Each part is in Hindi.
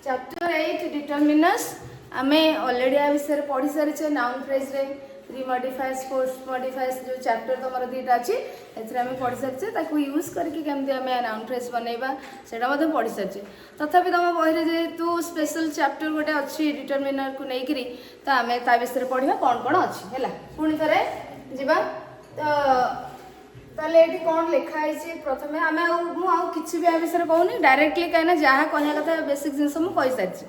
चैप्टर 8 डिटरमिनर्स आमे ऑलरेडी आ विषय पढ़ी सारी नाउन फ्रेज रे प्री मॉडिफाइज पोस्ट मॉडिफाइज जो चैप्टर तुम दीटा अच्छी एम पढ़ी सारी यूज करके केमती आम नाउन फ्रेज बनइबा से पढ़ी सारी तथापि तुम बही जेहेतु स्पेशल चैप्टर गोटे अच्छी डिटरमिनर को लेकर तो आम ता विषय पढ़ा कौन कौन अच्छी है पुणी थे जा ताले ये कौन लिखाई प्रथम आम कि भी आ विषय कहूनी डायरेक्टली कहीं जहाँ कहना कथा बेसिक जिन मुझे सारी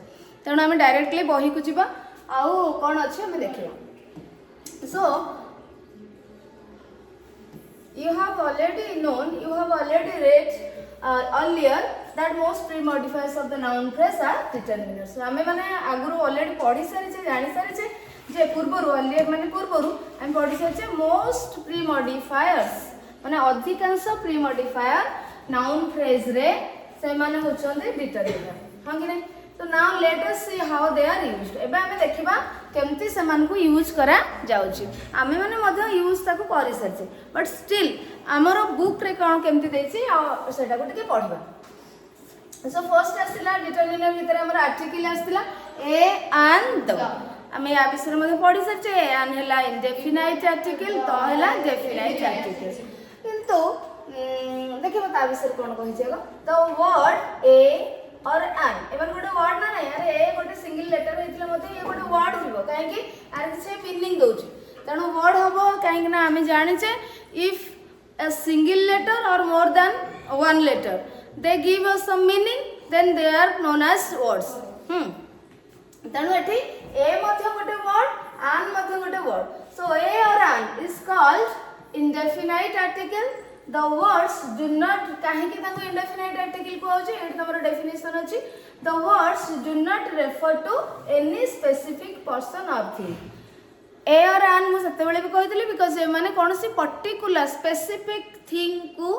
तेणु आम डायरेक्टली बही को जा आउ कौन अच्छे आम देखा सो you have already read earlier that most pre-modifiers of the noun phrase are determiners. So आमे माने आगुरु ऑलरेडी पढ़ी सारी जानी सारी जे पूर्वरु ऑलरेडी माने पूर्वरु आमे पढ़ी सारी मोस्ट pre-modifiers माने अधिकांश pre-modifier noun phrase रे से माने होचंदे determiner हां कि नहीं. तो now let us see how they are used. एबे आमे देखिबा केमती से मान को यूज करा जाउची. आमे माने मध्य यूज ताको करि सरछे बट स्टिल हमरो बुक रे कोन केमती देछि आ सेटा को टिके पढिबा. सो फर्स्ट आसिला डिटरमिनर भीतर हमर आर्टिकल आसिला ए एंड द. आमे या विषय मध्ये पढि सरछे. ए एंड हला इंडेफिनाइट आर्टिकल तो हला डेफिनाइट आर्टिकल. किंतु देखिबा ता विषय कोन कहि जेगा द वर्ड ए और एन एवं गोटे वर्ड ना नहीं अरे ए गोटे सिंगल लेटर होइतले मते ए गोटे वर्ड हिबो काहे कि आर से मीनिंग दोछि तणो वर्ड हबो काहे कि ना हम जानि छे if a single letter or more than one letter they give us some meaning then they are known as words. तणो एठी ए मध्ये गोटे वर्ड एन मध्ये गोटे word so a or an is called indefinite article. The words do not कहीं कि ताको indefinite article को होची एठी तमरो डेफिनेशन अछि. The words do not refer to any specific person or thing. ए और एन मु सते बेले भी कहितली बिकॉज़ ए माने कोनसी पर्टिकुलर स्पेसिफिक थिंग को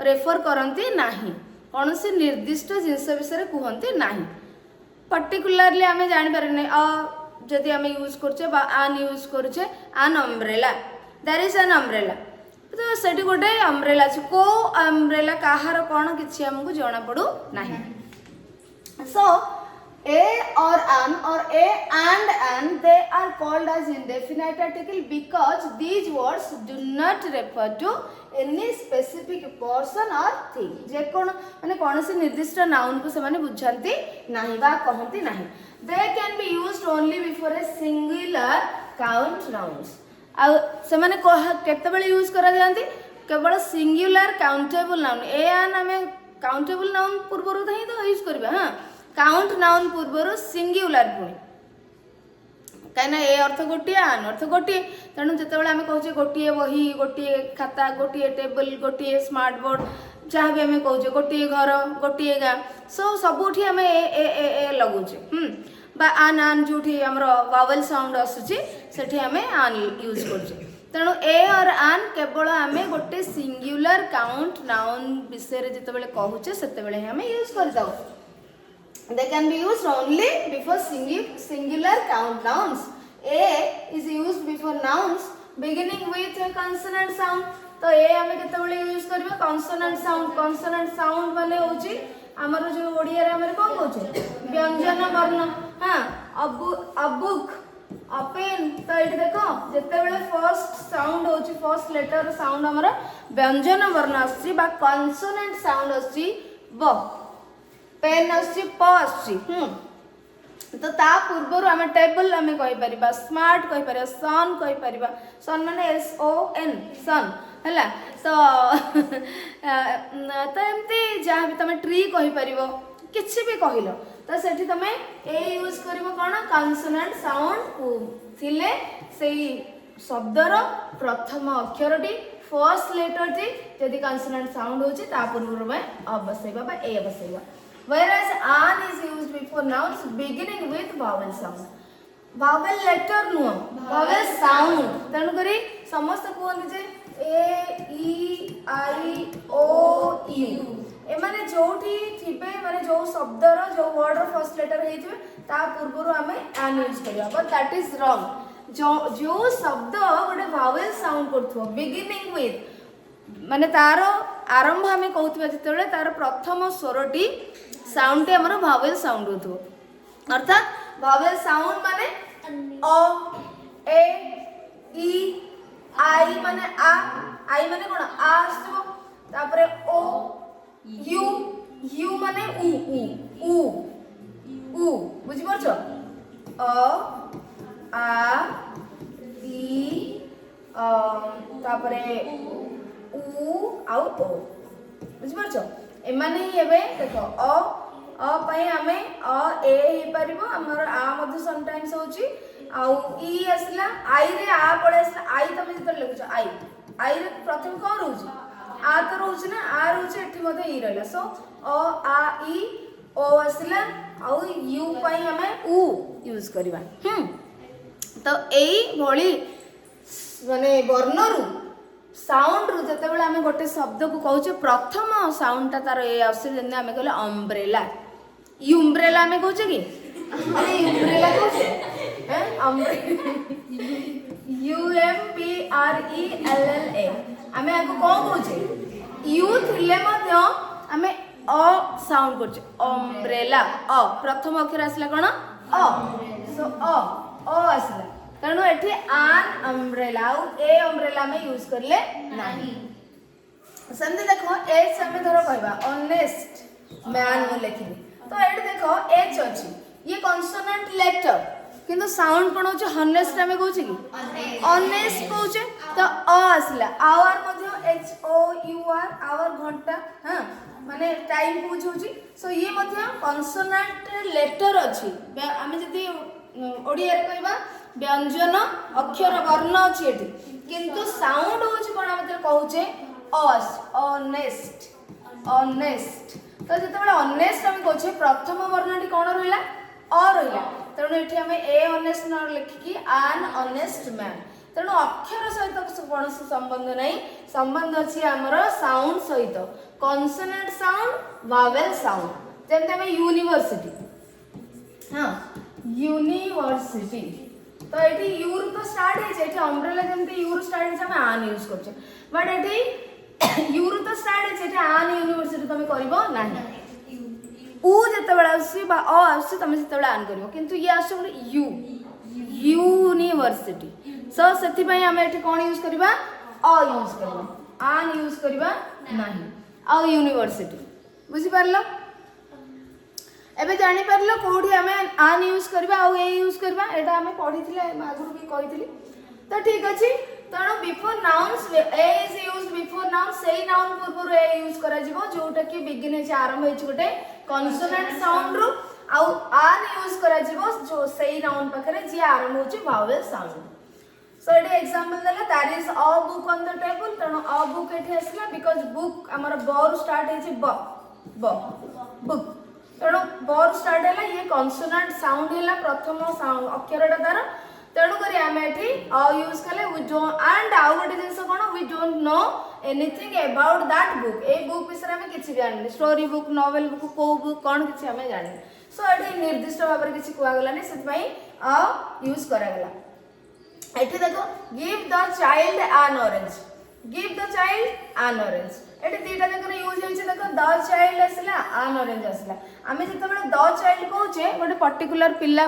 रेफर करंती नाही कोनसी निर्दिष्ट जिंस विषय कहंती नाही. पर्टिकुलरली हमें जानि पारे नै जदि हमें यूज करछे बा एन यूज करछे an umbrella there is an umbrella तो सेठी गोटे अम्ब्रेला अछि को अम्ब्रेला काहार कोन किछि हमकु जणा पडू नाही. सो ए और a and an they are called as indefinite article because these words do not refer to any specific person or thing. जे कोन माने कोनसी निर्दिष्ट नाउन को से माने बुझांती नाही बा कहंती नाही. They can be used only before a singular count nouns. आ से माने केतेबेले यूज करा जानती केवल singular countable noun A N हमें काउंटेबल नाउन पूर्वरु ही तो यूज करबा. हां काउंट नाउन पूर्वरु सिंगुलर पुणी कहीं ए अर्थ गोटे एन अर्थ गोटे तेणु जितेबाला आम कहे गोटे बही गोटे खाता गोटे टेबल गोटे स्मार्ट बोर्ड जहाँ भी आम कहे गोटे घर गोटे गाँ सो सबुठी आम ए लगुचे बा आन आन जो वावल साउंड आसूची सेठी आम आन यूज करुचे. तेणु ए और आन केवल आम गोटे सिंगुलर काउंट नाउन विषय जितेबाला कहूचे सेतेबाला आम यूज करता. They can be used only before singular count nouns. A is used before nouns beginning with a consonant sound. तो ए हमें केतेबेले यूज करबा consonant sound माने होची हमर जो ओडिया रे हमर कोन कहूचे व्यंजन वर्ण. हां अबुक अपेन तो एठी देखो जेतेबेले फर्स्ट साउंड होची फर्स्ट लेटर साउंड हमर व्यंजन वर्ण आसी बा consonant साउंड आसी ब पेन आसी प आसी. तो ता पूर्वर आम टेबल आम कहि परिबा स्मार्ट कहि परिबा सन कहि परिबा सन माने SON सन हैला. तो तो एमती जहाँ भी तुम ट्री कहि परिबो किछि भी कहिलो तो सेठी तुम ए यूज करिवो कोन कॉन्सोनेंट साउंड थिले सेही शब्दर प्रथम अक्षरटी फर्स्ट लेटरटी यदि कॉन्सोनेंट साउंड होची ता पूर्वर में अ बसैबा बा ए बसैबा. Whereas an is used before nouns beginning with vowel sound. Vowel letter नुह vowel sound. तेणु करी समस्त कहते जे ए ई आई ओ यू ए माने जोठी थिबे माने जो शब्दर जो वर्ड रो फर्स्ट लेटर हेथिबे ता पूर्वरु हमें an यूज करिया बट दैट इज रॉन्ग. जो शब्द गोटे vowel साउंड करथो beginning with माने तार आरंभ हमें कहउतबा जतेबेले तार प्रथम स्वरटी साउंड टे हमर भावेल साउंड होतो अर्थात भावेल साउंड माने अ ए इ आई माने आ आई माने कोन आ आसबो तापरे ओ यू यू माने उ बुझी परछो अ आ इ तापरे उ आउ ओ बुझी परछो एमाने ही एबे देखो अ पई हमें अ ए हे परिबो हमर आ मध्ये समटाइम्स होची आउ ई असला आई रे आ पळे असला आई तमे जत लिखुछ आई रे प्रथम कोन रहउछ आ तो रहउछ ना आ रहउछ एठी मध्ये ई रहला सो अ आ ई ओ असला आउ यू पई हमें उ यूज करबा तो एई भली माने वर्णरु साउंड रु जते बेले हमें गोटे शब्द को कहउछे प्रथम साउंड ता तार ए आसे जने हमें कहले अम्ब्रेला यूम्ब्रेला हमें कहउछे कि अरे यूम्ब्रेला कहउछे UMBRELLA आमे आको कोन कहउछे यू थिले मध्ये आमे अ साउंड करछे अम्ब्रेला अ प्रथम अक्षर आसला कोन अ सो अ आसला तेणु एठी आन अम्ब्रेला ए अम्ब्रेला में यूज करले नाही समझे देखो एच हमें धरो कहबा ऑनेस्ट मैन मु लिखिबी तो एठी देखो एच अछि ये कॉन्सोनेंट लेटर किंतु साउंड कोन होछ हनेस्ट हमें कहउछि कि ऑनेस्ट कहउछे तो अ आसला आवर मध्ये H O U R hour घंटा हां माने टाइम बुझौछि सो ये मध्ये कॉन्सोनेंट लेटर अछि आमे जदी ओडिया रे कहबा व्यंजन अक्षर वर्ण अछि एठी किंतु साउंड होछि कोन हम कहउछे अस ऑनेस्ट ऑनेस्ट तो जेतेबेले ऑनेस्ट हम कहउछे प्रथम वर्णटी कोन रहला अ रहला तेणु एठी हमें ए ऑनेस्ट न लिखिकी आन ऑनेस्ट मैन तेणु अक्षर सहित कौन संबंध नहीं संबंध अछि हमर साउंड सहित कॉन्सोनेंट साउंड वावेल साउंड जेंते हमें यूनिवर्सिटी हां यूनिवर्सिटी तो एठी यू तो स्टार्ट है एठी अम्ब्रेला जेंते यू स्टार्ट है हम आन यूज करछे बट एठी यू तो स्टार्ट है एठी आन यूनिवर्सिटी तमे करबो नाही उ जते बेला आसी बा अ आसी तमे जते बेला आन करबो किंतु ये आसो यू यूनिवर्सिटी सो सेति पई हम एठी कोन यूज करबा अ यूज करबा आन यूज करबा नाही आ यूनिवर्सिटी बुझी परलो एबे जानि परलो कोठी हमें आन यूज करबा आ ए यूज करबा एटा हमें पढिथिले आगुर भी कहिथिली तो ठीक अछि तणो before nouns a is used before noun सेई नाउन पूर्व ए यूज करा जिवो जोटा कि बिगिन से आरंभ होई गोटे कॉन्सोनेंट साउंड रु आउ आन यूज करा जिवो जो सेई नाउन पाखरे जे आरंभ होची वावेल साउंड सो एटे एग्जांपल देला that is a book on the table तणो अ बुक एठी आसला बिकॉज़ बुक हमर बर स्टार्ट हे ब ब बुक तणो बर स्टार्ट हैला ये कॉन्सोनेंट साउंड हैला प्रथम साउंड अक्षरटा तार तेणु करी आम एठी अ यूज कले वी डोंट एंड आउ गोटे जिंस कोन we don't know anything about that book a book विषय में किछि जानि स्टोरी बुक नोवेल बुक को बुक कोन किछि हमें जानि सो एठी निर्दिष्ट भाव रे किछि कुआ गलानी सेति पई अ यूज करा गला एठी देखो give the child N orange give the child N orange एठी दीटा जकर यूज होइछ देखो द चाइल्ड असला एन ऑरेंज असला आमे जते बेले द चाइल्ड कहूचे गोटे पर्टिकुलर पिल्ला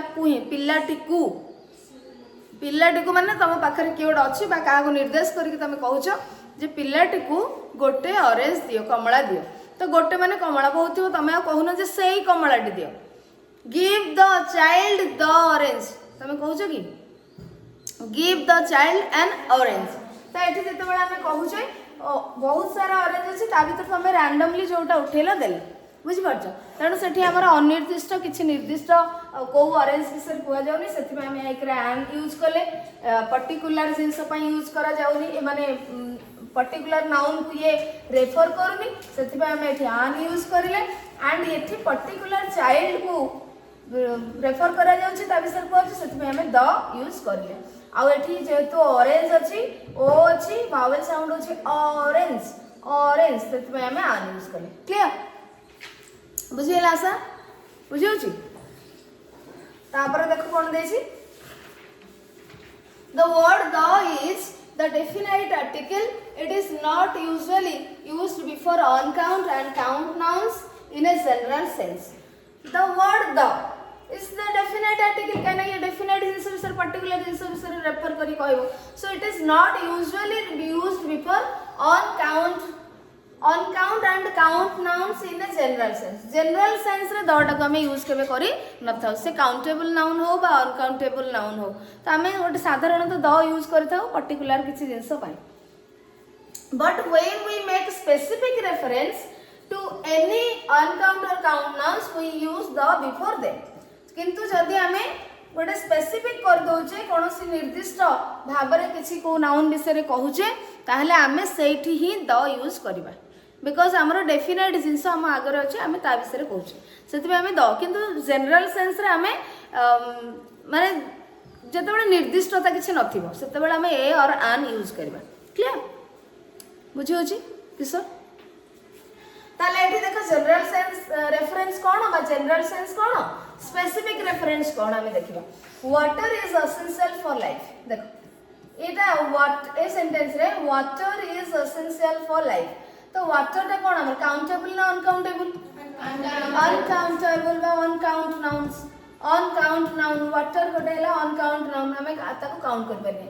पिल्लाटी को माने तुम पाखरे किए गोटे अच्छी क्या निर्देश करके तुम कहूच जे पिल्लाटी को गोटे ऑरेंज दियो कमला दियो तो गोटे माने कमला बहुत थो तुम कहून जे सही कमलाटी दियो give the child the orange तुम कहूच कि give the child N orange तो ये जिते आम कहूचे बहुत सारा ऑरेंज अच्छी भर तुम रैंडमली जोटा उठेल देले बुझिपार तेणु से अनिर्दिष्ट किसी निर्दिष्ट कौ ऑरेंज विषय कहुनी से आम एक एन यूज कले पर्टिकुलर जिनस यूज करा माने पर्टिकुलर नाउन को ये रेफर करूनी से आम ये आन यूज करें एंड ये पर्टिकुलर चाइल्ड को रेफर करा विषय कहूँ आम द यूज करें आउ एठी जेहेतु ऑरेंज अच्छी ओ अच्छी वावेल साउंड अच्छी ऑरेंज ऑरेंज से आम आन यूज करें क्लियर बुझीला आशा बुझी तापर देखो कौन देसी the word the is the definite article it is not usually used before uncount and count nouns in a general sense the word the is the definite article कहना ये डेफिनेट जिंस विषय पर्टिकुलर जिंस विषय रेफर करी कहबो so it is not usually used before on count and count nouns in a general sense रे द टाको हम यूज केबे करी न थाउ से काउंटेबल नाउन हो बा अनकाउंटेबल नाउन हो तो हम गोटे साधारणतः द यूज करी थाउ पर्टिकुलर किछि जिंस पाई but when we make specific reference to any uncount or count nouns we use the before them किंतु जदि आमे गोटे स्पेसिफिक कर दोचे कोनोसी निर्दिष्ट भाबरे किछि को नाउन विषय कहूचे ताहले आमे सेठी ही द यूज करबा बिकॉज हमर डेफिनेट जिंस हम आगर अछि आमे ता विषय कहूचे सेति आमे द किंतु जनरल सेंस रे आमे माने जतबे निर्दिष्टता किछि नथिबो सेतबे आमे ए और आन यूज करबा क्लियर बुझी होची किसर ताले एठी देखो जनरल सेंस रेफरेंस कोन बा जनरल सेंस कोन स्पेसिफिक रेफरेंस कोन हमें देखिबा water is essential for life देखो एटा व्हाट ए सेंटेंस रे water is essential for life तो वाटर टा कोन हमर काउंटेबल ना अनकाउंटेबल अनकाउंटेबल बा uncount nouns uncount noun water गोटेला अनकाउंट नाउन हमें ताको काउंट कर परने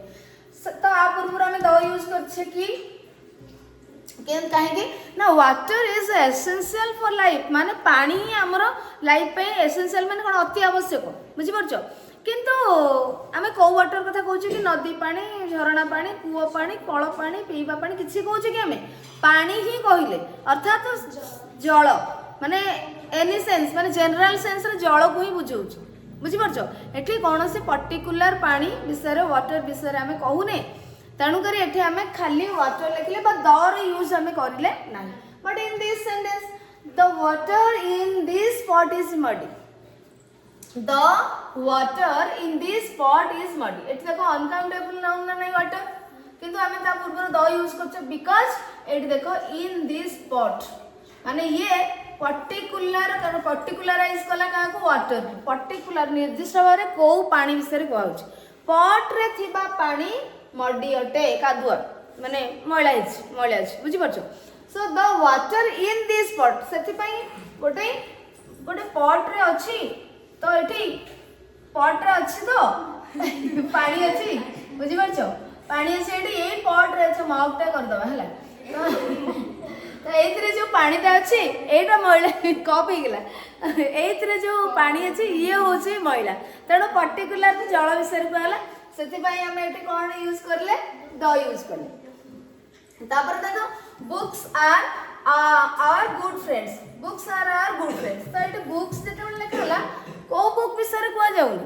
तो आ पूर्व हमें द यूज करछे कि कहीं ना water is essential for life माने पानी ही आमर लाइफ पे एसेंशियल माने कोन अति आवश्यक बुझी परछो किंतु आमे को वाटर कथा कहूँ कि नदी पानी झरणा पानी कूओ पानी कल पानी पीवा पानी किसी कहूँ कि आमे पानी ही कहले अर्थात जल माने एनी सेंस माने जनरल सेंस रे जल को ही बुझाउछ बुझी परछो एठी कौन से पर्टिकुलर पानी विषय वाटर विषय आमे कहूने तेणुक ये आम खाली वाटर लिखले दर यूज आम करें ना but in this sentence the water in this spot is muddy the water in this spot is muddy ये देखो अनकाउंटेबल नाउन ना नहीं वाटर किंतु आम ता पूर्व द यूज कर बिकॉज ये देखो इन दिस स्पॉट माने ये पर्टिकुलराइज कला क्या वाटर पर्टिकुलर निर्दिष्ट भाव में कौ पानी विषय कहूँ पट रे थिबा पानी मडी अटे कादुआ माने मैला बुझी परछो so the water in this pot सेति पई गोटे पॉट रे अछि तो एठी पॉट रे अछि तो पानी अछि बुझी परछो पानी अछि एठी ए पॉट रे छ मगटा कर दबा हला तो एथरे जो पानीटा अछि एटा मैला कप हे गेला एथरे जो पानी अछि ये होछि मैला तेणु पर्टिकुलर जल विषय कहला सेतिबाई हम एटे कोन यूज करले द यूज करले तापर देखो books are our good friends books are our good friends तो एटे बुक्स जेते लिखला को बुक विषय को जाऊ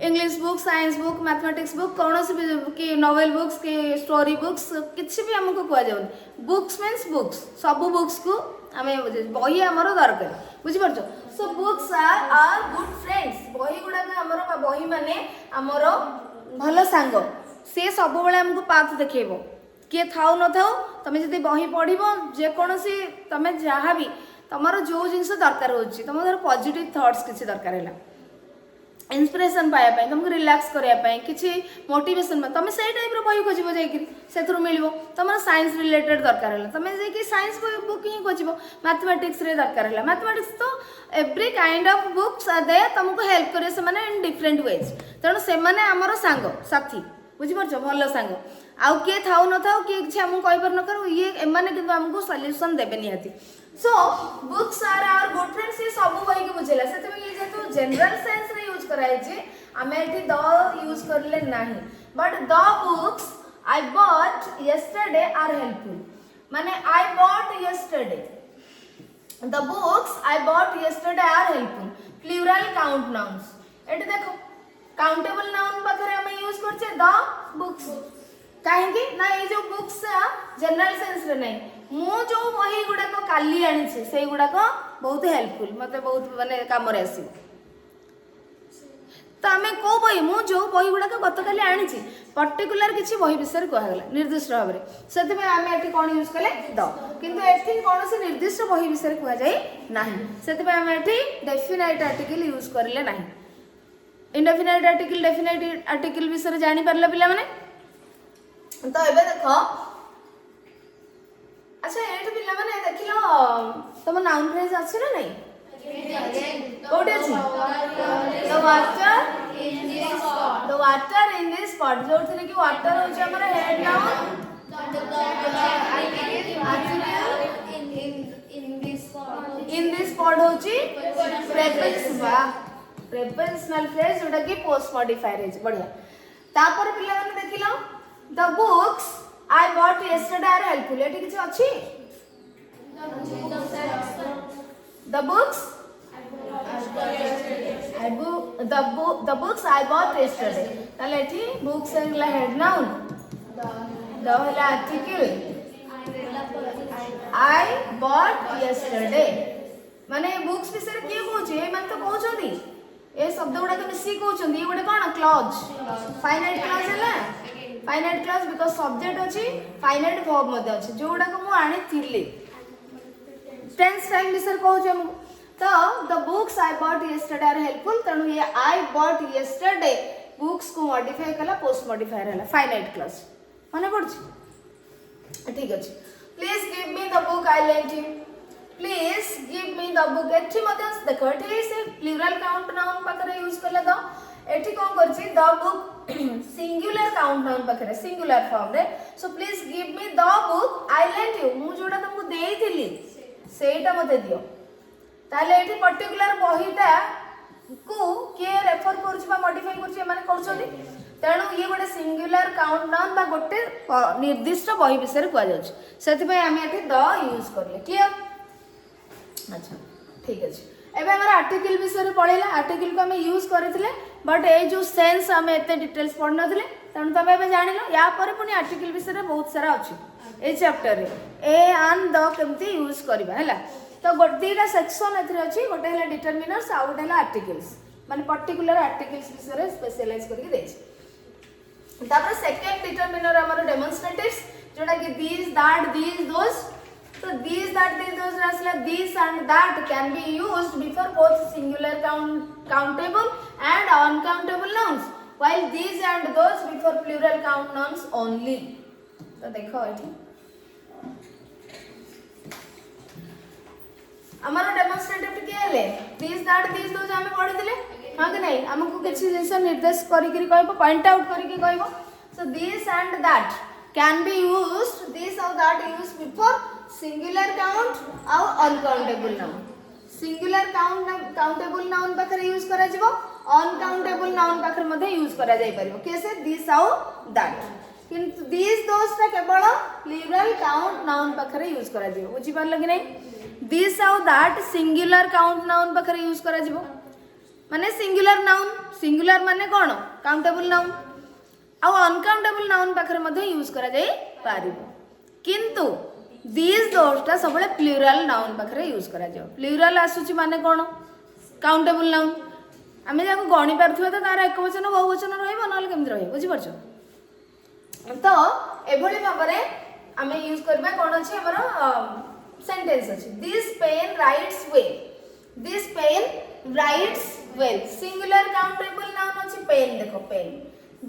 English book science book mathematics book कौन से कि नोवेल बुक्स कि स्टोरी बुक्स किसी भी हमको कह जाऊ बुक्स मीन्स बुक्स सब बुक्स को आम बही आमर दरकार बुझीपार so books are our good friends बही गुड़ाक आमर बही माने आमर भल सांग सी सब बेले आमको पाथ देखेब किए थाउ न थाउ तुम जब बही पढ़ जेकोसी तुम जहाँ भी तुम जो जिनस दरकार हो तुम धर पॉजिटिव थॉट्स किसी दरकार है इंस्पिरेशन पाया तुमको रिलैक्स करने किसी मोटिवेशन तुम से टाइप बही खोज जाकर मिल तुम साइंस रिलेटेड दरकार है तुम जाकि साइंस बुक ही खोज मैथमेटिक्स रे दरकार है मैथमेटिक्स तो एवरी काइंड ऑफ बुक्स दे तुमको हेल्प करे से माने इन डिफरेंट वेज तेणु से माने आमर सांग साथी बुझीपार भल सांग आउ किए थाउ न थाउ किए किसी आमको कहीपर न करूँ ये एमाने किंतु आमको सॉल्यूशन देबे निहाती so books are our good friends ये सब बही के बुझेला से ये जेतु जनरल सेंस रे यूज कराई जे आमे एठी द यूज करले नाही but the books I bought yesterday are helpful माने I bought yesterday the books I bought yesterday are helpful plural count nouns एठी देखो काउंटेबल नाउन पाखरे आमे यूज करछे द बुक्स कहीं ना ये जो बुक्स जनरल सेंस रे नहीं मु जो बही गुड़ाक काली आनी से गुड़ाक बहुत हेल्पफुल मत बहुत माने काम रे आसी तो आम कौ बही मु जो बही गुड़ाक गत काली आनी पर्टिकुलर किसी बही विषय कहगला निर्दिष्ट भाव में से आम ये कौन यूज कले द किंतु एठी कौन से निर्दिष्ट बही विषय कह जाए ना से आम ये डेफिनाइट आर्टिकल यूज करले ना इनडेफिनाइट आर्टिकल डेफिनाइट आर्टिकल विषय जानी पारला पिला माने तो एबे देखो अच्छा एठ पिला माने देखिलो तुम नाउन फ्रेज अछि ना नहीं कोठे अछि the water in this pot जो थे कि वाटर होची हमर head noun in this pot होची प्रेपोजिशनल फ्रेज जोटा कि पोस्ट मॉडिफायर है बढ़िया तापर पिला माने देखिलो the books I bought yesterday are helpful एठी किछ अछि the books the books I bought yesterday ताले एठी बुक्स एला हेड नाउन द हला आर्टिकल I bought yesterday माने बुक्स विषय के कहूची ए मान तो कहउछंदी ए शब्द गुडा के मिसी कहउछंदी ए गुडे कोन क्लॉज फाइनाइट क्लॉज हला फाइनाइट क्लॉज बिकॉज़ सब्जेक्ट अछि फाइनाइट वर्ब मध्ये अछि जो गुडा को मु आनी थिली टेंस टाइम विषय कहउछ हम तो the books I bought yesterday are helpful तनु ये I bought yesterday books को मॉडिफाई कला पोस्ट मॉडिफायर हला फाइनाइट क्लॉज माने पड़छ ठीक अछि please give me the book I lent you please give me the book एठी मते देखो एठी से प्लूरल काउंट नाउन पाखरे यूज करले द एठी कोन करछि the book singular count noun पाखरे सिंगुलर फॉर्म रे so please give me the book I lent you मु जोडा तुमको देइथिली सेटा मते दियो ताले एठी पर्टिकुलर बहिटा को के रेफर करछि बा मॉडिफाई करछि माने करछोली तेणु ये गोटे सिंगुलर काउंट नाउन बा गोटे निर्दिष्ट बही विषय रे कुआ जाउछि सेति पय आमे एठी द यूज करले क्लियर अच्छा ठीक अछि एबे हमर आर्टिकल विषय रे पळेला आर्टिकल को हमें यूज करथिले बट ए जो सेंस हमें एते डिटेल्स पढ नथिले तेणु तबे एबे जानिलो या परे पुनी आर्टिकल विषय रे बहुत सारा अछि ए चैप्टर रे ए एंड द केमती यूज करबा हैला तो गोटेटा सेक्शन एथरे अछि गोटे हला डिटरमिनर्स आ गोटे हला आर्टिकल्स माने पर्टिकुलर आर्टिकल्स विषय रे स्पेशलाइज करके देछि तापर सेकंड डिटरमिनर हमर डेमोंस्ट्रेटिव्स जोटा कि दिस दैट दिस दोस तो दिस दैट दिस दोस रासला this and that can be used before both singular countable and uncountable nouns while this and those before plural count nouns only तो देखो एठी हमारा डेमोंस्ट्रेटिव के हेले दिस दैट दिस दोस हमें पढि दिले हां कि नहीं हमको किछ जिंस निर्देश करी करी कहबो पॉइंट आउट करी के कहबो so this and that can be used this और that used before singular count और uncountable noun singular countable noun पाखरे यूज करा जिवो अनकाउंटेबल नाउन पाखरे मध्ये यूज करा जाई परिबो कैसे दिस और दैट किंतु दिस दोस ता केवल प्लूरल काउंट नाउन पाखरे यूज करा जिवो बुझी पारल कि नहीं दिस और दैट सिंगुलर काउंट नाउन पाखरे यूज करा जिवो माने सिंगुलर माने कोन काउंटेबल नाउन आ अनकाउंटेबल नाउन पाखरे मध्ये यूज करा जाई पारिबो किंतु दिस दोसटा सबले प्लूरल नाउन पाखरे यूज करा जाओ प्लूरल आसुची माने कोन काउंटेबल नाउन आमे जाको गणी पारथुवा तो तार एक वचन बहुवचन रहइबो नल केमति रहइबो बुझि परछो तो एभली भाबरे आमे यूज करबा कोन अछि हमर सेंटेंस अछि this pen writes well this pen writes well singular countable noun अछि पेन देखो पेन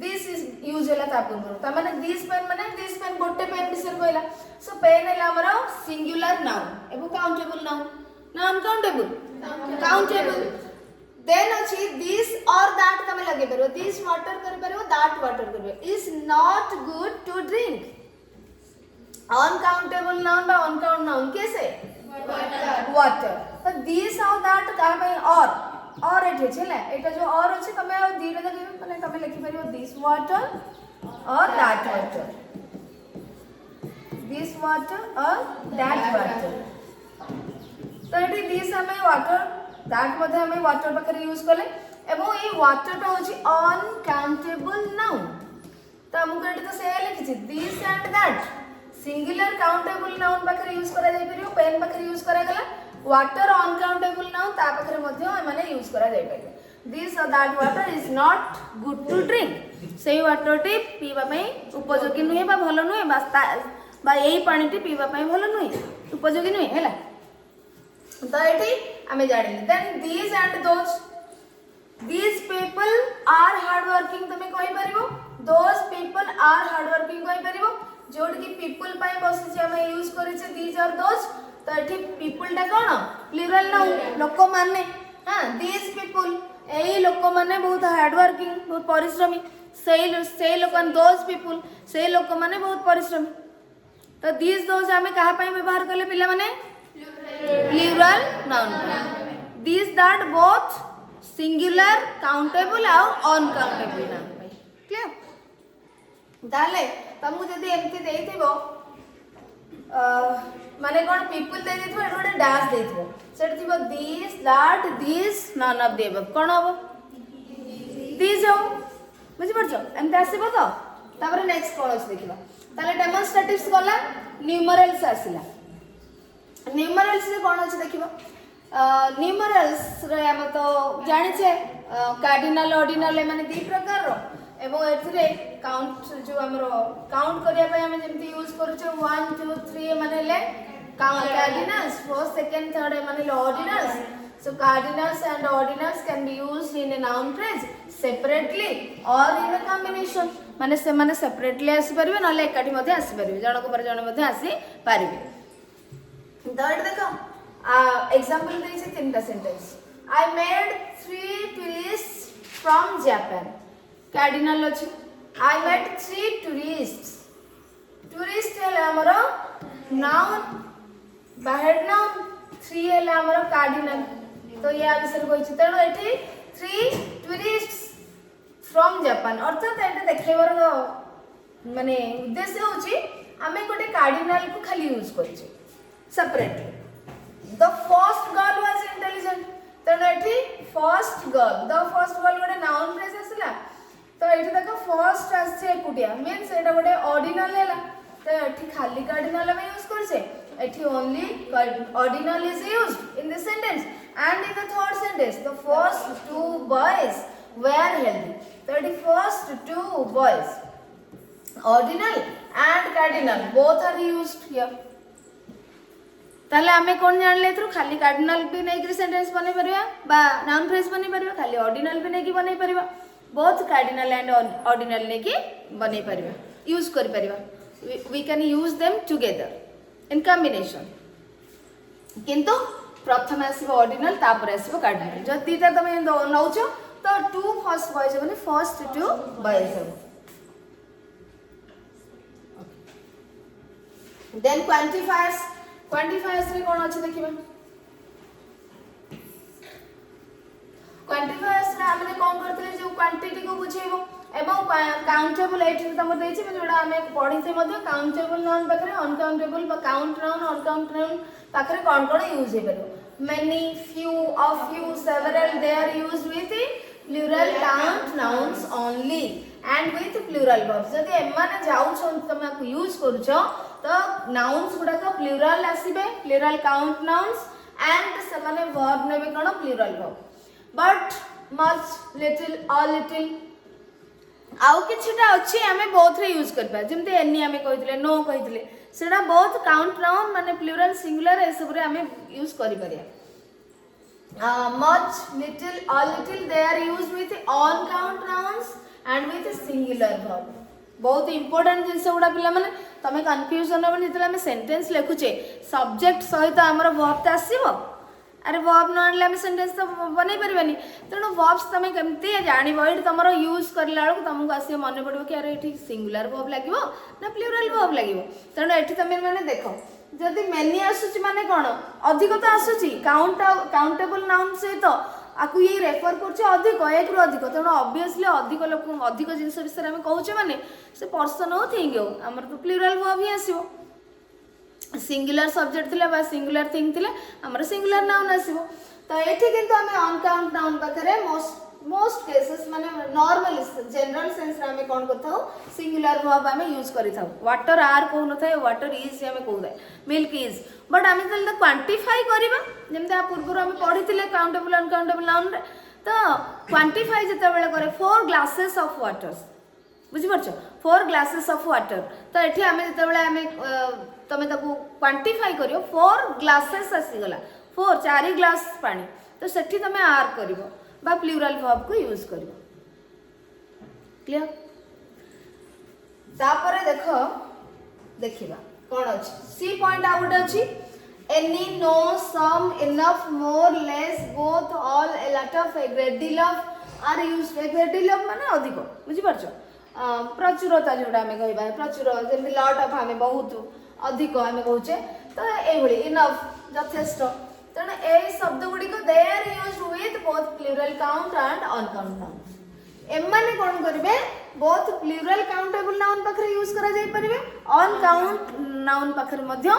दिस इज यूजुअली तापुर त माने दिस पेन गोटे पेन विषय कहला सो पेन है हमर सिंगुलर नाउन एबो काउंटेबल नाउन ना अनकाउंटेबल काउंटेबल देन अछि दिस और दैट तमे लगे परबो दिस वाटर कर परबो दैट वाटर करबो is not good to drink uncountable noun बा अनकाउंट नाउन कैसे वाटर तो दिस और दैट का भाई और एठे छले एटा जो और अछि तमे आ धीरे धीरे माने तमे लिखि परिबो दिस वाटर और दैट वाटर दिस वाटर और दैट वाटर तो एठी दिस हमें वाटर दैट मध्ये हमें वाटर पाखरे यूज करले एवं ए वाटर टा होछि अनकाउंटेबल नाउन तो हमको एठी तो से लिखि this and that singular countable noun पाखरे यूज करा जाय परियो पेन पाखरे यूज करा गला वाटर अनकाउंटेबल नाउन ता पाखरे मध्ये माने यूज करा जाय परियो दिस और that water is not good to drink सेही वाटर टी पीबा पई उपयोगी नुहे बा भलो नुहे बा एही पानी टी पीबा पई भलो नुहे उपयोगी नुहे हैला तो एठी हमें जानिले then these and those these people are hard working तमे कहि परिबो those people are hard working कहि परिबो जोड की पीपल पाई बसी जे हमें यूज करै छै दीज और दोस तो एठी पीपल टा कोन प्लूरल नाउन लोक माने हाँ दीज पीपुल यही लोक मैंने बहुत हार्ड वर्किंग बहुत परिश्रमी से लोक दोज पीपुल से लोक मैंने बहुत परिश्रमी तो दीज दोज आम क्या व्यवहार कले पिला माने plural noun these that both singular countable आउ अनकाउंटेबल नाउन क्लियर ताले तुमको जदि एमती देइथिबो माने कोन पीपल दे देथिबो एटा गोटे डैश देथिबो सेट थिबो these that this none of the above कोन हबो दीस हो बुझि परछो एमते आसीबो तो तापर नेक्स्ट कोन अछि देखिबा ताले डेमोन्स्ट्रेटिव्स गला न्यूमरल्स आसिला न्यूमरल्स रे कोन अछि देखिबा न्यूमरल्स रे हम तो जानि छे कार्डिनल ऑर्डिनल माने दी प्रकार रो एवं एथिरे काउंट जो हमरो काउंट करिया पय हम जेमति यूज करू छे 1 2 3 माने ले कार्डिनल्स फर्स्ट सेकंड थर्ड माने ले ordinals so cardinals and ordinals can be used in a noun phrase separately or in a combination माने से माने सेपरेटली आसी परिबे नले एकाठी मध्ये आसी परिबे जणको पर जण मध्ये आसी परिबे थर्ड देखो एग्जांपल दे छै तीनटा sentence I made 3 tourists from Japan cardinal अछि I met 3 tourists tourist है हमरो noun बाहेड noun 3 है हमरो cardinal तो ये विषय कोइछि तेणु एठी 3 tourists from Japan अर्थात एटा देखेबर माने उद्देश्य होछि हमें गोटे कार्डिनल को खाली यूज करछि separately the first girl was intelligent तेणु एठी फर्स्ट गर्ल गोटे नाउन फ्रेज आसिला तो एठी देखो फर्स्ट आछे एकुटिया मींस एटा गोटे ऑर्डिनल हैला तो एठी खाली कार्डिनल में यूज करछे एठी only ordinal is used in this sentence and in the third sentence the first two boys were healthy so the first two boys ordinal and cardinal both are used here ताले हमें कोन जानले थ्रू खाली कार्डिनल भी नै कि सेंटेंस बनै परिबा बा नाउन फ्रेज बनै परिबा खाली ऑर्डिनल भी नै कि बनै परिबा बोथ कार्डिनल एंड ऑर्डिनल नै कि बनै परिबा यूज करि परिबा we can use them together in combination किंतु प्रथम आसीबो ऑर्डिनल तापर आसीबो कार्डिनल जो तीटा तमे नौचो तो टू फर्स्ट बॉयज बने first two boys then quantifiers रे कोन अछि देखिबा क्वांटिफायर्स रे हमने कोन करथले जो क्वांटिटी को बुझेबो एवं काउंटेबल एठी तम देछि जोडा हमें पढि से मध्ये काउंटेबल नाउन बकरे अनकाउंटेबल बा काउंट नाउन अनकाउंट नाउन पाखरे कोन कोन यूज हे परबो many few a few several they are used with plural count nouns only and with plural verbs जदि एमाने जाउ छन तमे को यूज करूछो तो nouns गुडा का plural आसीबे plural count nouns and समाने verb नेबे कोन plural verb but much little a little आउ किछटा अछि हमें बोथ रे यूज करबा जेमते एनी हमें कहितले नो कहितले सेडा बोथ काउंट नाउन माने प्लूरल सिंगुलर ए सब रे हमें यूज करि परिया much little a little they are used with on count nouns and with singular verb बहुत इंपोर्टेंट जिंस गुडा पिला माने तमे कंफ्यूजन होबन जेतले हमें सेंटेंस लेखुचे सब्जेक्ट सहित हमर वर्ब त आसीबो अरे वर्ब न आनले हम सेंटेंस तो बनै परबेनी तेणु वर्ब्स तमे केमती जानिबो एठी तमरो यूज करला बेलको तुमको आसी मन पड़बो कि अरे एठी सिंगुलर वर्ब लागिवो ना प्लूरल वर्ब लागिवो तेणु एठी तमे माने देखो जदि मेनी आसुची माने कोन अधिक तो आसुची काउंटेबल नाउन सहित आकु ये रेफर करछ अधिक एक रु अधिक तेणु ऑब्वियसली अधिक लोक अधिक जिंस विषय हम कहूचे माने से पर्सन हो थिंग हो हमर तो प्लूरल वर्ब ही आसीबो सिंगुलर सब्जेक्ट थिले बा सिंगुलर थिंग थिले हमर सिंगुलर नाउन आसीबो तो एठी किंतु हमें अनकाउंट नाउन पाखरे मोस्ट केसेस माने नॉर्मल जनरल सेंस रे हमें कोन करथाउ सिंगुलर वर्ब हमें यूज करिथाउ वाटर आर को न थाए वाटर इज हमें कहू दे मिल्क इज बट हमें तले क्वांटिफाई करबा जेमते आ पूर्व हमें पढिथिले काउंटेबल अनकाउंटेबल नाउन रे तो क्वांटिफाई जते बेले करे 4 ग्लासेस ऑफ वाटर बुझि परछो 4 ग्लासेस ऑफ वाटर तो एठी हमें जते बेले हमें तमे ताको क्वांटिफाई करियो 4 ग्लासेस आसी गला 4 ग्लास पानी तो सेठी तमे आर करिवो बा प्लूरल वर्ब को यूज करिवो क्लियर तापरे देखो देखिबा कोन अछि सी पॉइंट आउट अछि any, no, some, enough, more, less, both, all, a lot of, a great deal of are used. A great deal of माने अधिक बुझी पारछ प्रचुरता जोड़ा आमे कहबा प्रचुर जेमि लॉट ऑफ आमे बहुत अधिक आमे कहूचे तो ए भली इनफ यथेष्ट तेणु ए शब्द गुडी को they are used with both plural count and uncount noun एमाने कोन करबे बोथ प्लूरल काउंटेबल नाउन पाखरे यूज करा जाय परिबे अनकाउंट नाउन पाखरे मध्य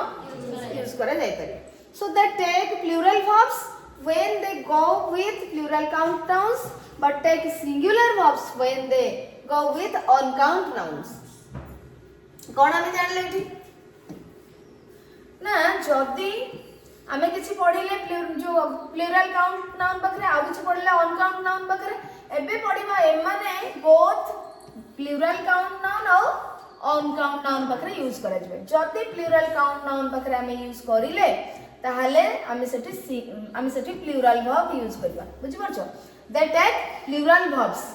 यूज करा जाय परिबे so they take plural verbs when they go with plural count nouns but take singular verbs when they go with uncount nouns कोन आमे जानले एठी ना जदी आमे किछि पढिले जो प्लूरल काउंट नाउन पाखरे आ किछि पढिले अनकाउंट नाउन पाखरे एबे पढिबा एमाने बोथ प्लूरल काउंट नाउन और अनकाउंट नाउन पाखरे यूज करा जबे जदी प्लूरल काउंट नाउन पाखरे आमे यूज करिले ताहले आमे सेठी प्लूरल वर्ब यूज करबा बुझि परछो दे टेक प्लूरल verbs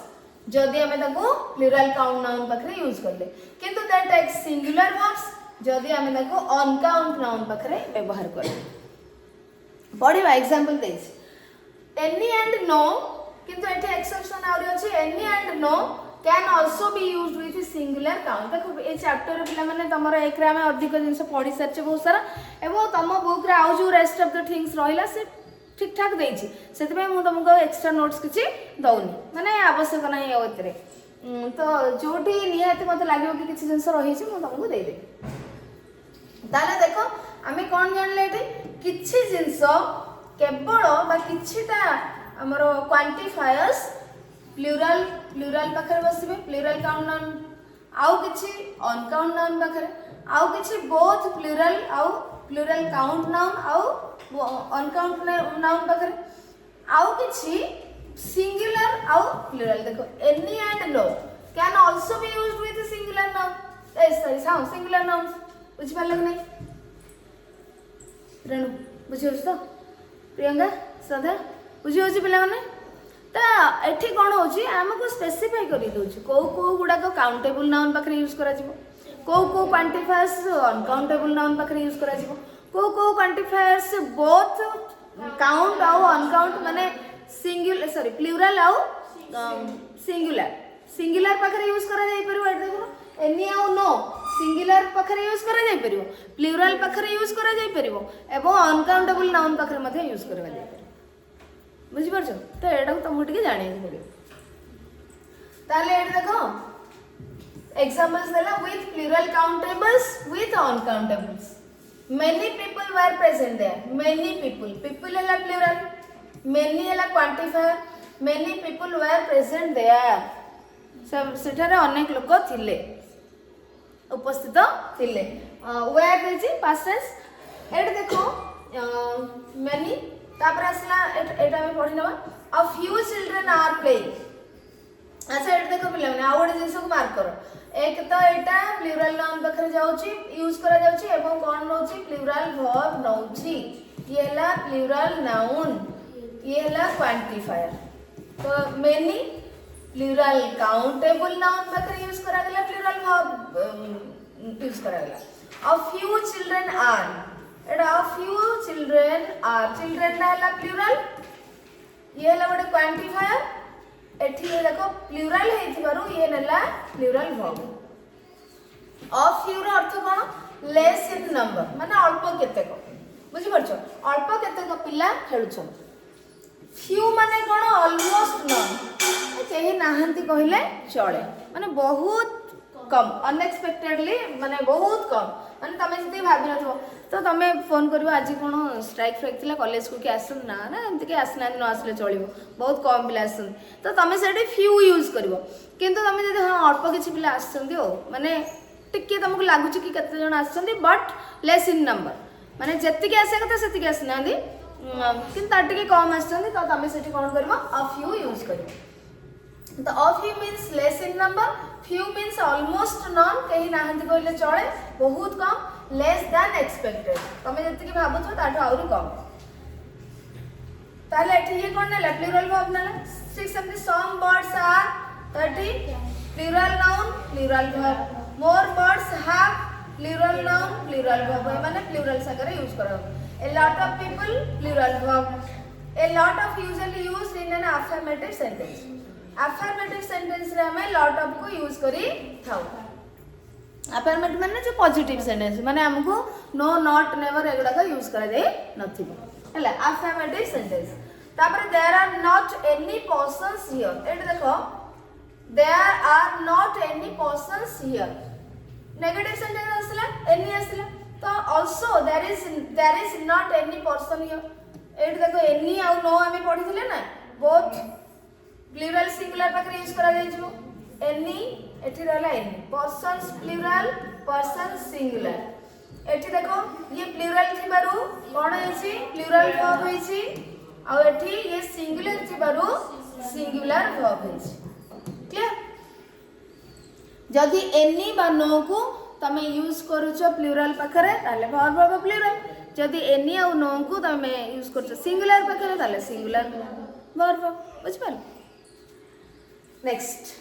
जदी आमे ताको प्लूरल काउंट नाउन पाखरे यूज करले किंतु दे टेक सिंगुलर verbs जदी आमे ताको अनकाउंट नाउन पाखरे व्यवहार करले पढिबा एग्जांपल देछि any and no किंतु एठी एक्सेप्शन आउरी अछि any and no can also be used with singular count देखो ए चैप्टर पिला माने तमर एक रे हमें अधिक जिंस पढि सरचे बहुत सारा एवं तम बुक रे आउ जो रेस्ट ऑफ द थिंग्स रहिला से ठीक ठाक देछि सेते पे मु तुमको एक्स्ट्रा नोट्स किछि दउनी माने आवश्यक नाही ओतरे तो जोठी नियत मते लागियो कि किछि जिंस रहि छि मु तुमको दे दे ताले देखो आमे कोन जानले एठी किछि जिंस केवल बा किछिटा हमरो क्वांटिफायर्स प्लूरल पाखरे बसिबे प्लूरल काउंट नाउन आउ किछि अनकाउंट नाउन पाखरे आउ किछि बोथ प्लूरल आउ प्लूरल काउंट नाउन आउ अनकाउंट नाउन पाखरे आउ किछि सिंगुलर आउ प्लूरल देखो any and no can also be used with singular noun a sorry sound singular noun बुझि पालक नै रेणु बुझि होछ तो प्रियंका श्रद्धा बुझि होछ पिला माने ता एठी कोन होची हमको स्पेसिफाई करि दोची को गुडा को काउंटेबल नाउन पाखरे यूज करा जिवो को क्वांटिफायर्स अनकाउंटेबल नाउन पाखरे यूज करा जिवो को क्वांटिफायर्स बोथ काउंट आउ अनकाउंट माने सिंगुलर सॉरी प्लूरल आउ सिंगुलर पाखरे यूज करा जाई परबो एटा देखो एनी आउ नो सिंगुलर पाखरे यूज करा जाई परबो प्लूरल पाखरे यूज करा जाई परबो एवं अनकाउंटेबल नाउन पाखरे मध्ये यूज करा जाई परबो बुझी परछो तो एटा तुमको टिके जाने पड़े ताले एटा देखो एग्जांपल्स देला with plural countables with uncountables many people were present there many people हला प्लूरल मेनी हला quantifier many people were present there सब सेठारे अनेक लोक थिले उपस्थित थिले वेयर देछि पास्ट टेंस एटा देखो मेनी तापर असला एटा में पढि नबा a few children are playing अच्छा एटा देखो पिला माने आ गोटे जिंस को मार्क करो एक तो एटा प्लूरल नाउन पाखरे जाउची यूज करा जाउची एवं कोन नउची प्लूरल वर्ब नउची ये हला प्लूरल नाउन ये हला क्वांटिफायर तो मेनी प्लूरल काउंटेबल नाउन पाखरे यूज करा गेला प्लूरल वर्ब यूज करा गेला अ few children are Etah few children are children हला प्लूरल ये हला बडे क्वांटिफायर एठी देखो प्लूरल हेथिबारु ये नला प्लूरल वर्ब अ फ्यू रो अर्थ कोन लेस इन नंबर माने अल्प केतेक बुझि परछो अल्प केतेक पिला खेलुछन फ्यू माने कोन ऑलमोस्ट नन केही नाहंती कहिले चले माने बहुत कम अनएक्सपेक्टेडली माने बहुत कम माने तमे जति भाबि नथो तो तमे फोन करबो आज कोन स्ट्राइक फ्राइक थिला कॉलेज को के आसन ना ना एमति के आसना न आसले चलिबो बहुत कम पिला आसन तो तमे सेठी फ्यू यूज करबो किंतु तमे जदि हां अल्प किछि पिला आसछन्ती हो माने टिके तमको लागु कि केते जण आसछन्ती बट लेस इन नंबर माने जति के आसे कथा सेति के आसनांदी किंतु तार टिके कम आसछन्ती तो तमे सेठी कोन करबो अ फ्यू यूज करबो तो a few means less in number few means almost non कहीं नाहंती कहले चले बहुत कम लेस देन एक्सपेक्टेड तमे जति के भाबुथो ताठो आउरी कम ताले एठी ये कोन नेला प्लूरल वर्ब नेला सिक्स समथि some birds are 30 plural noun plural verb more birds have plural noun plural verb माने प्लूरल सागरे यूज करा A lot of people, plural verb. A lot of usually used in an affirmative sentence. Affirmative sentence रे हमें lot of को use करी थाउ. Affirmative माने जो positive sentence माने हमको no, not, never एगुड़ा का use करा जाए नथी. हेला affirmative sentence. तापर there are not any persons here. एट देखो there are not any persons here. Negative sentence आसला any आसला. तो also there is not any person here. एट देखो any और no हमें पढ़ी थिले ना both plural singular पाखरे यूज करा जाय छिबो. any एठी रहला any persons plural person singular. एठी देखो ये plural थिबारु कोन हेछि plural verb हेछि आ एठी ये singular थिबारु singular verb हेछि. क्लियर. जदि any बा no को तमे यूज करूछ प्लूरल पाखरे ताले वर्ब ऑफ प्लूरल. जदि एनी और नो को तमे यूज करूछ सिंगुलर पाखरे ताले सिंगुलर वर्ब. बुझ पाल. Next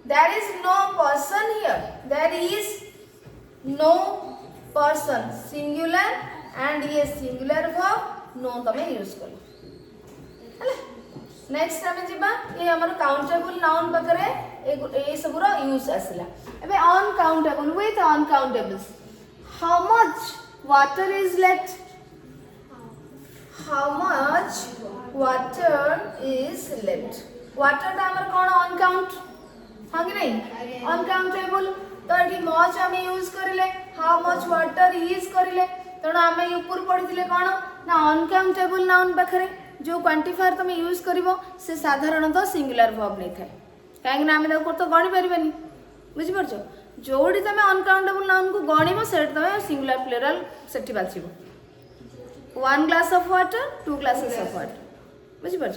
there is no person here. There is no person singular and ये सिंगुलर वर्ब नो तमे यूज कर. हला नेक्स्ट हमें जिबा ये हमर काउंटेबल नाउन पाखरे ए सबुर यूज आसला. एबे uncountable with uncountables. How much water is left. How much water is left. Water ता हमर कोन अनकाउंट हां कि नहीं अनकाउंटेबल. तो एठी मच हमें यूज करिले हाउ मच वाटर इज करिले तणो हमें ऊपर पढिथिले कोन ना अनकाउंटेबल नाउन पाखरे जो क्वांटिफायर तुम यूज करिवो से साधारणतः सिंगुलर वर्ब नहीं थाए. कहीं ना आम तो गणी पार्बानी. बुझिपार जोड़ी तुम अनकाउंटेबल नाउन को गणव से तुम सिंगुलर प्लूरल से बाछिब. 1 glass of water 2 glasses of water. बुझिपार.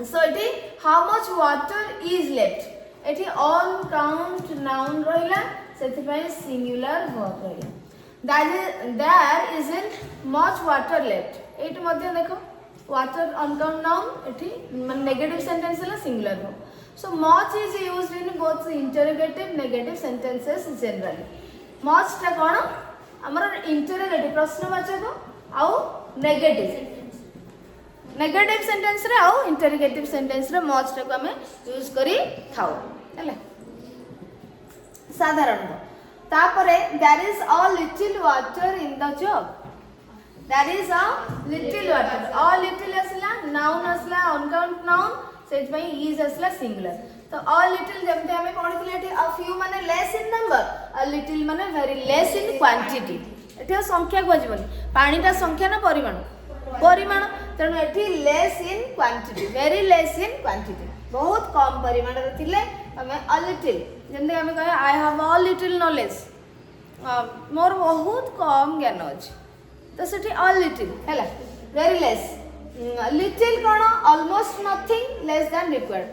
सो एटी how much water is left एटी अनकाउंट नाउन रहिला सेथिपाई सिंगुलर वर्ब रहिला. There isn't much water left. एटी मध्ये देखो वाटर अनकाउंट नाउन एटी नेगेटिव सेंटेंस है singular verb. So much is used in both interrogative negative sentences generally. Much टा कोन हमर interrogative प्रश्नवाचक आउ negative sentence रे आउ interrogative sentence रे much टा को हमें यूज करी थाउ. हैला साधारण तापरे there is a little water in the jug. There is a little water. A little असला noun असला uncount noun सेज भाई इज असला सिंगुलर. तो a little जेमते हमें पढिथिले एठी a few माने less in number a little माने वेरी लेस इन क्वांटिटी. एठी संख्या को जीवन पानीटा संख्या ना परिमाण परिमाण तेणु एठी less in quantity very less in quantity बहुत कम परिमाण रे थिले हमें a little जेमते हमें कहे I have a little knowledge मोर बहुत कम ज्ञान अछि. तो सेठी a little हैला वेरी लेस. लिटिल कोन almost nothing less than required.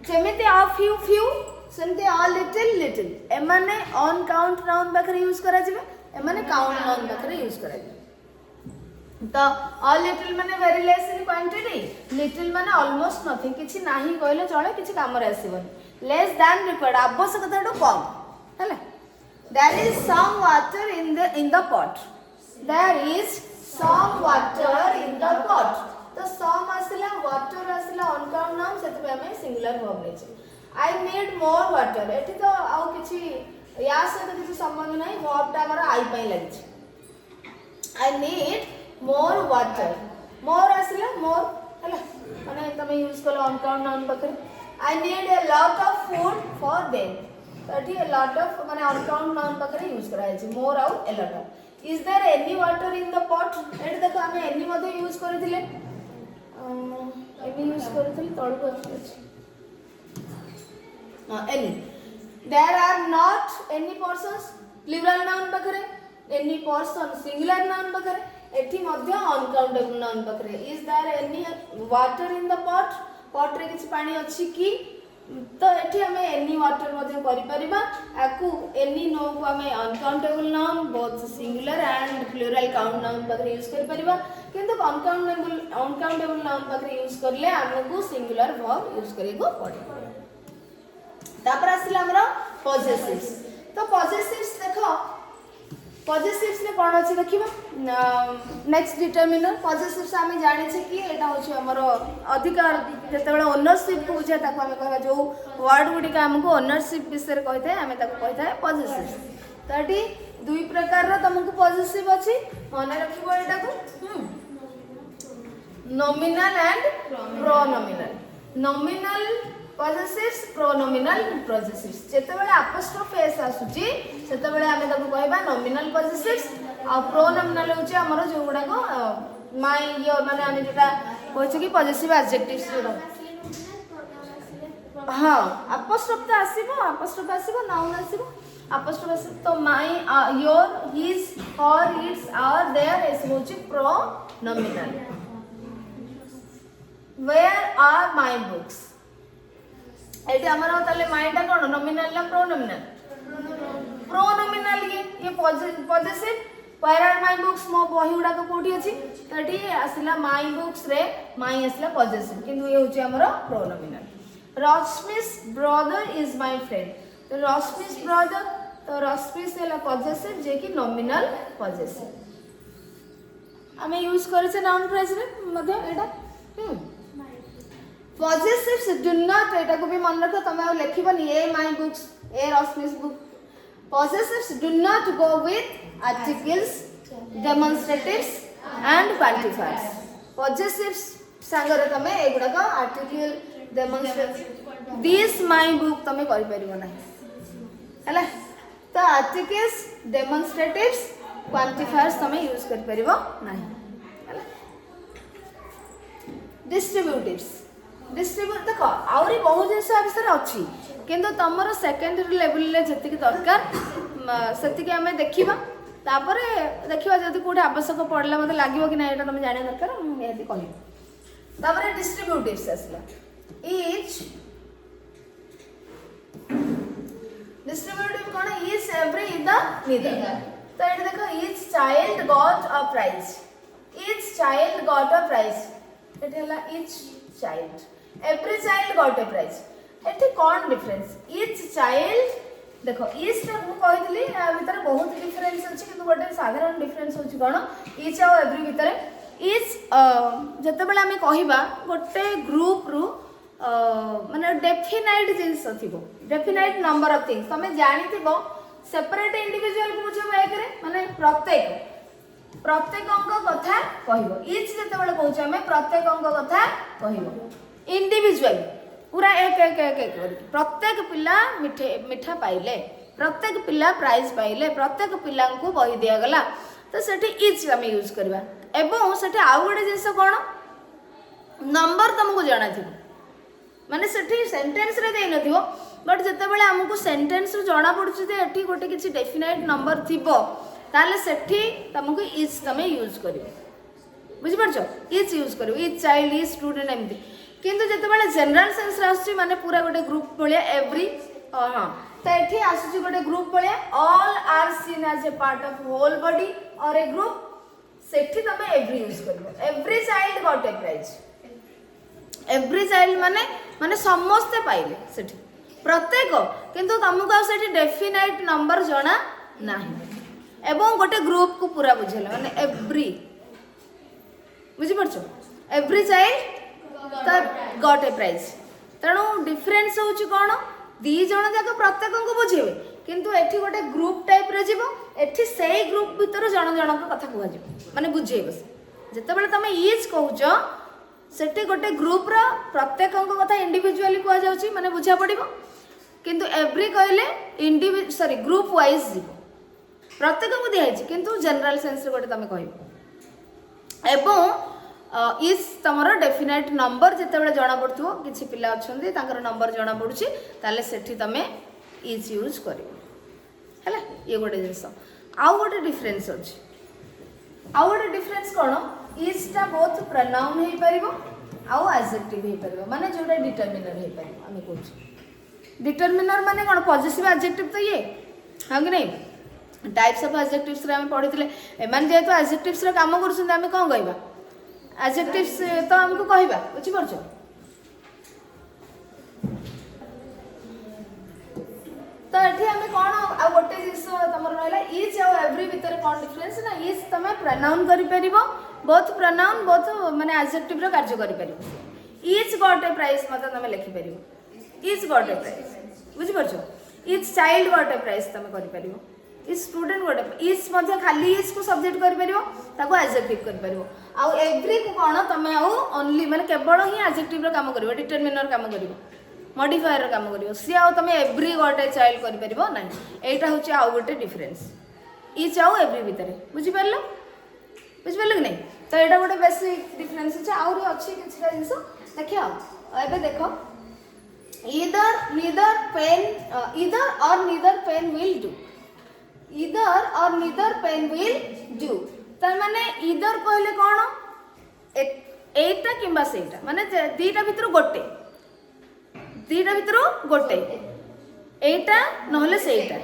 जेमिति आ फ्यू फ्यू सेमति आ लिटिल लिटिल एमाने ऑन काउंट नाउन पाखरे यूज करा जिवे एमाने काउंट नाउन पाखरे यूज करा जिवे. तो आ लिटिल माने very less in quantity little माने ऑलमोस्ट नथिंग किछि नाही कहले चले किछि काम रे आसीबनी. लेस देन रिक्वायर्ड आवश्यकताटो कम. हैला there is some water in the pot. There is some water in the pot. तो some आसला water आसला अनकाउंट नाउन सेते पे हमें सिंगुलर वर्ब लेछे. I need more water. एठी तो आउ किछि या से तो किछि संबंध नाही वर्ब ता हमर आई पई लागि छै. I need more water. more आसला more हैला माने तमे यूज करलो अनकाउंट नाउन बकरे. I need a lot of food for them. तो एठी a lot of माने अनकाउंट नाउन बकरे यूज करा छै more आउ a lot of. Is there any water in the pot? एट देखो हमें any मध्ये यूज करथिले any यूज करथिले तळु अछि. any. There are not any persons plural noun पाखरे any person singular noun पाखरे एठी मध्ये uncountable noun पाखरे. Is there any water in the pot? pot रे किछि पानी अछि की तो एठी हमें एनी वाटर मध्ये करि परिबा. आकु एनी नो को हमें uncountable noun both singular and plural count noun पकरे यूज करि परिबा. किंतु अनकाउंटेबल नाउन पकरे यूज करले हमको सिंगुलर वर्ब यूज करेगो पड़े. तापर आसिला हमरा पॉसेसिव्स. तो पॉसेसिव्स देखो पजेसिव्स में कौन अच्छे देखिबा नेक्स्ट डिटरमिनर पजेसिव्स आम जाने कि एटा होछि हमर अधिकार जेतेबेले ओनरशिप को बुझे ताको हम कहबा जो वर्ड गुडी का हमको ओनरशिप विषय कहते हैं हमें ताको कहता है पजेसिव्स तो एटी दुई प्रकार रो तुमको पजेसिव अछि माने रखिबो एटा को nominal and pronominal nominal possessives pronominal possessives जेतेबेले अपोस्ट्रोफ एस आसुची सेतेबेले हमें ताको कहबा नॉमिनल पजेसिव्स आ प्रोनॉमिनल होची हमरो जो गुडा को माय योर माने हमें जेटा होची कि पजेसिव एडजेक्टिव्स जो हां अपोस्ट्रोफ तो आसीबो नाउन आसीबो अपोस्ट्रोफ आसीबो तो my your his her its our their S होची pronominal where are my books एटी हमारा ताले माइंडा कोन नॉमिनल ना प्रोनॉमिनल ये possessive where are my books मो बही उडा को कोठी अछि तटी आसिला माय बुक्स रे माय आसिला पजेसिव किंतु ये होची हमरो pronominal Rashmi's brother is my friend तो रश्मिस ब्रदर तो रश्मिस हैला पजेसिव जे कि नॉमिनल पजेसिव हमें यूज करे से नाउन फ्रेज रे मध्ये एटा पजेसिव्स डू नॉट एटा को भी मन रखो तमे लिखिबनी a my books a Rashmi's book possessives do not go with articles demonstratives and quantifiers possessives संगरे तमे एगुडा को article demonstrative this my book तमे करि परिबो ना हला तो आर्टिकल्स डेमोंस्ट्रेटिव्स क्वांटिफायर्स तमे यूज करि परिबो ना हला डिस्ट्रीब्यूटिव्स डिस्ट्रीब्यूट देख आउरी बहुत जिनस विषय अच्छी किंतु तुमर सेकेंडरी लेवल जी दरकार से आम देखा तापर देखा जब कौटे आवश्यक पड़ला मतलब लगे कि ना ये तुम जाना दरकार मुझे कहपर डिस्ट्रीब्यूटिव्स आसला इच डिस्ट्रीब्यूटिव कौन इज एवरी द नीदर तो ये देख each child got a prize each child got a prize ये हला each child every child got a prize एठी कौन डिफरेंस इच चाइल्ड देखो इच टा मु कहितली आ भीतर बहुत डिफरेंस अछि किंतु गोटे साधारण डिफरेंस होछि कोन इच आ एवरी भीतर इच जते बेला हमें कहिबा गोटे ग्रुप रु माने डेफिनाइट जिंस थिबो डेफिनाइट नंबर ऑफ थिंग्स तमे जानिथिबो सेपरेट इंडिविजुअल को बुझे एकरे माने प्रत्येक अंक कथा कहिबो इच जते बेला कहूछ हमें प्रत्येक अंक कथा कहिबो इंडिविजुअल पूरा एक एक एक एक करके प्रत्येक पिला मिठा पाइले प्रत्येक पिला प्राइज पाइले प्रत्येक पिला को बही दिया गला तो सेठी इच हम यूज करबा एवं सेठी आउ गोटे जिंस कोन नंबर तुमको जाना थिबो माने सेठी सेंटेंस रे देई नथिबो बट जते बेले हमको सेंटेंस रे जाना पड़ुछि जे एठी गोटे किछि डेफिनाइट नंबर थिबो ताले सेठी तुमको इच तमे यूज करियो बुझि परछो इच यूज करियो इच चाइल्ड इज स्टूडेंट एमती किंतु जते बेले जनरल सेंस आसुछि माने पूरा गोटे ग्रुप भलिया एवरी हां तो एठी आसुछि गोटे ग्रुप भलिया all are seen as a part of whole body और ए ग्रुप सेठी तमे एवरी यूज करबो every child got a prize every child माने माने समस्त पाइले सेठी प्रत्येक किंतु तुमको सेठी डेफिनाइट नंबर जणा नाही एवं गोटे ग्रुप को पूरा बुझेला माने एवरी बुझि परछो every child got a prize तेणु डिफरेंस होची कोन दी जण जाक प्रत्येक को बुझेबे किंतु एठी गोटे ग्रुप टाइप रे जीवो एठी सेही ग्रुप भीतर जण जण को कथा कहवा जीवो माने बुझेबे जते बेले तमे इज कहउचो सेठी गोटे ग्रुप रो प्रत्येक को कथा इंडिविजुअली कहवा जाउची माने बुझा पड़िबो किंतु एवरी कहले सॉरी ग्रुप वाइज जीवो प्रत्येक को दिया है किंतु जनरल सेंस रे गोटे तमे कहइबो एवं इज तमर डेफिनाइट नंबर जिते बड़े जना पड़ो किसी पिला अच्छे तांकर नंबर जना पड़ुछि ताले सेठी तमे इज यूज करिवो हैला ये गोटे जिंस आउ गोटे डिफरेंस अछि आउ गोटे डिफरेंस कोन इज टा बोथ प्रोनाउन हे परिबो आउ एडजेक्टिव हे परिबो माने जोटा डिटरमिनर हे परिबो हम कहू डिटरमिनर माने कोन पॉजिटिव एडजेक्टिव तो ये हां कि नहीं टाइप्स ऑफ एडजेक्टिव्स रे हम पढितले एमान जेतो एडजेक्टिव्स रे काम करूछन हम कोन कहबा एडजेक्टिव्स तो हमको कहबा बुझि परछो तो ये आम कौन आ गोटे जिस तुम रहा इच आउ एव्री भितर कौन डिफरेन्स ना इच तुम प्रनाउन कर बोथ प्रनाउन बोथ माने एडजेक्टिव कार्य कर इच गॉट ए प्राइज मत तुम लिखिपर इच गॉट ए प्राइज बुझीपार each child got a prize तुम कर इच स्टूडेंट गोटे इच खाली इच को सब्जेक्ट कर एडजेक्टिव कर आउ एव्री को कौन तुम आउ ओनली माने केवल ही एडजेक्टिव काम कर डिटरमिनर काम कर मॉडिफायर काम कर सी आउ तुम एव्री गोटे चाइल्ड कर ना यहाँ हूँ आउ गोटे डिफरेन्स इच आउ एव्री भितर बुझीपार कि नहीं तो यहाँ गोटे बेसिक डिफरेन्स अच्छे आहरी अच्छी किसी जिन देखिए एबे देख either or neither pen will do either or neither pen will do तार माने either कहले कौन एटा किंबा सेटा माने दीटा भितर गोटे एटा नहले सेटा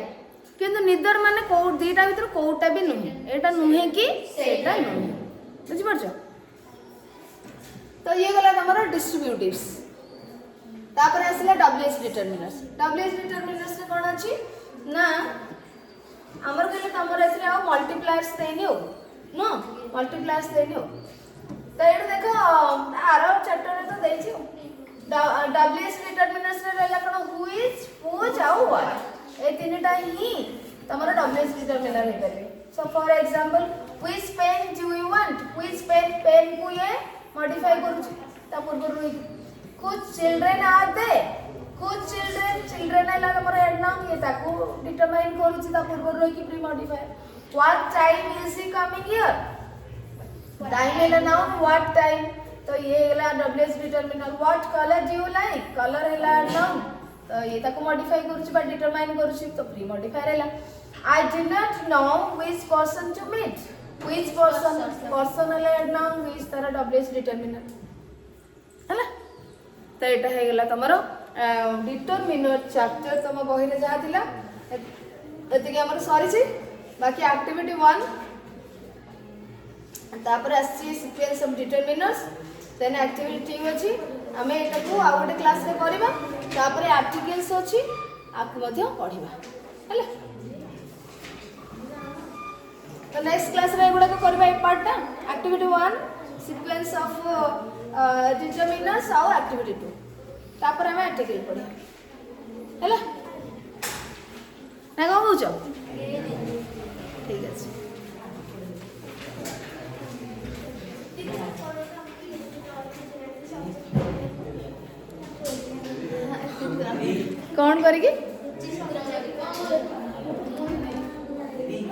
किंतु निदर माने को दीटा भितर कोटा भी नुहे एटा नुहे कि सेटा नुहे बुझी परछ तो ये गला हमर डिस्ट्रीब्यूटिव्स तापर आसला डब्ल्यूएच डिटरमिनर्स रे कोन अछि ना हमर कहले तमर एथरे आ मल्टीप्लायर्स देनी हो नो मल्टीप्लायर्स देनी हो तो एटा देखो आरो चैप्टर रे तो देछि डब्ल्यूएच डिटरमिनर्स रे रहला कोन हु इज हुज आउ व्हाट ए तीनटा ही तमर डब्ल्यूएच डिटरमिनर हे परबे so for example which pen do you want which pen को ये मॉडिफाई करू ता पूर्व रही कुछ चिल्ड्रेन आर दे कुछ चिल्ड्रेन है लगा मोर हेड नाउन ये ताको डिटरमाइन करू ता पूर्व रही की pre modifier what time is he coming here time है नाउन व्हाट टाइम तो ये हैला WH determiner what colour do you like colour हैला नाउन तो ये ताको मॉडिफाई करू बा डिटरमाइन करू तो प्री मॉडिफायर हैला I do not know which person to meet which person हैला नाउन व्हिच तारा डब्ल्यूएच डिटरमिनर हैला तो यहाँ है तुम डिटरमिनर चैप्टर तुम बही में जहाँ थिला एतिके हमर सरी बाकी एक्टिविटी 1 तापर आसी sequence of determiners then activity 2 अछि हमें एटा को आ गोटे क्लास रे करबा तापर आर्टिकल्स अछि आकु मध्य पढिबा हैला तो नेक्स्ट क्लास रे गुडा को करबा a part activity 1 sequence of determiners और एक्टिविटी 2 तापर हमें आर्टिकल पढ़े हैला ना को बुझो ठीक अछि कौन करेगी